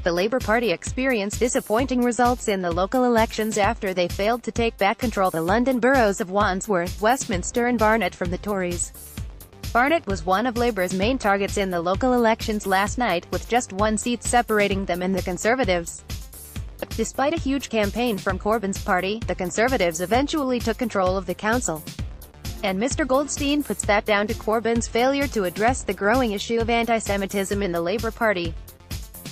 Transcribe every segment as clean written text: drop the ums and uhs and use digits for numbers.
The Labour Party experienced disappointing results in the local elections after they failed to take back control of the London Boroughs of Wandsworth, Westminster and Barnet from the Tories. Barnet was one of Labour's main targets in the local elections last night, with just one seat separating them and the Conservatives. Despite a huge campaign from Corbyn's party, the Conservatives eventually took control of the council. And Mr Goldstein puts that down to Corbyn's failure to address the growing issue of anti-Semitism in the Labour Party.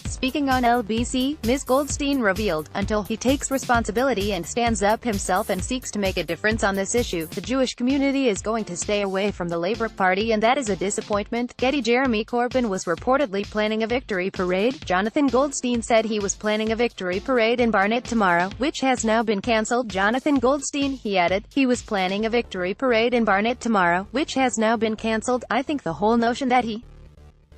Speaking on LBC, Ms Goldstein revealed, "Until he takes responsibility and stands up himself and seeks to make a difference on this issue, the Jewish community is going to stay away from the Labour Party, and that is a disappointment." Getty. Jeremy Corbyn was reportedly planning a victory parade. Jonathan Goldstein said he was planning a victory parade in Barnet tomorrow, which has now been cancelled. Jonathan Goldstein, he added, he was planning a victory parade in Barnet tomorrow, which has now been cancelled. "I think the whole notion that he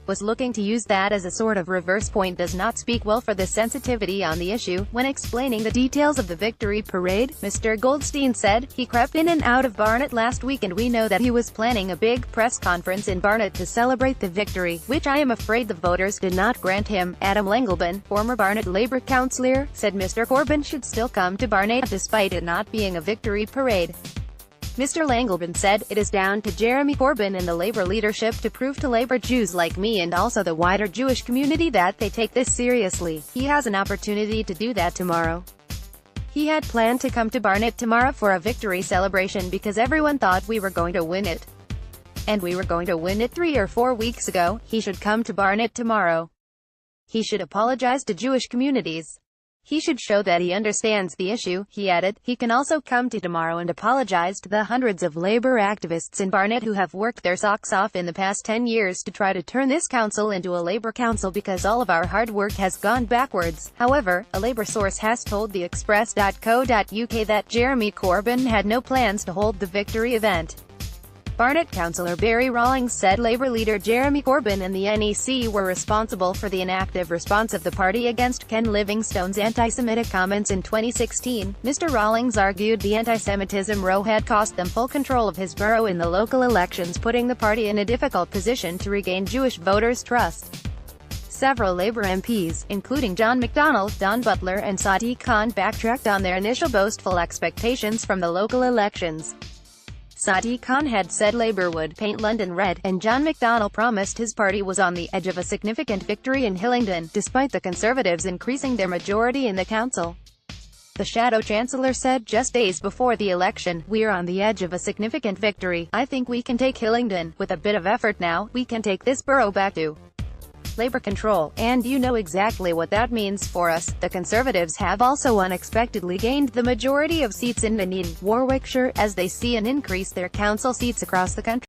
was looking to use that as a sort of reverse point does not speak well for the sensitivity on the issue." When explaining the details of the victory parade, Mr Goldstein said, "He crept in and out of Barnet last week and we know that he was planning a big press conference in Barnet to celebrate the victory, which I am afraid the voters did not grant him." Adam Lengelben, former Barnet Labour councillor, said Mr Corbyn should still come to Barnet despite it not being a victory parade. Mr Lengelben said, "It is down to Jeremy Corbyn and the Labour leadership to prove to Labour Jews like me and also the wider Jewish community that they take this seriously. He has an opportunity to do that tomorrow." He had planned to come to Barnet tomorrow for a victory celebration because everyone thought we were going to win it. And we were going to win it 3 or 4 weeks ago. He should come to Barnet tomorrow. He should apologize to Jewish communities. He should show that he understands the issue," he added. "He can also come to tomorrow and apologize to the hundreds of Labour activists in Barnet who have worked their socks off in the past 10 years to try to turn this council into a Labour council because all of our hard work has gone backwards." However, a Labour source has told the Express.co.uk that Jeremy Corbyn had no plans to hold the victory event. Barnet councillor Barry Rawlings said Labour leader Jeremy Corbyn and the NEC were responsible for the inactive response of the party against Ken Livingstone's anti-Semitic comments in 2016. Mr Rawlings argued the anti-Semitism row had cost them full control of his borough in the local elections, putting the party in a difficult position to regain Jewish voters' trust. Several Labour MPs, including John McDonnell, Don Butler and Sadiq Khan, backtracked on their initial boastful expectations from the local elections. Sadiq Khan had said Labour would paint London red, and John McDonnell promised his party was on the edge of a significant victory in Hillingdon, despite the Conservatives increasing their majority in the council. The Shadow Chancellor said just days before the election, "We're on the edge of a significant victory. I think we can take Hillingdon. With a bit of effort now, we can take this borough back to Labour control, and you know exactly what that means for us." The Conservatives have also unexpectedly gained the majority of seats in Nuneaton, Warwickshire, as they see an increase their council seats across the country.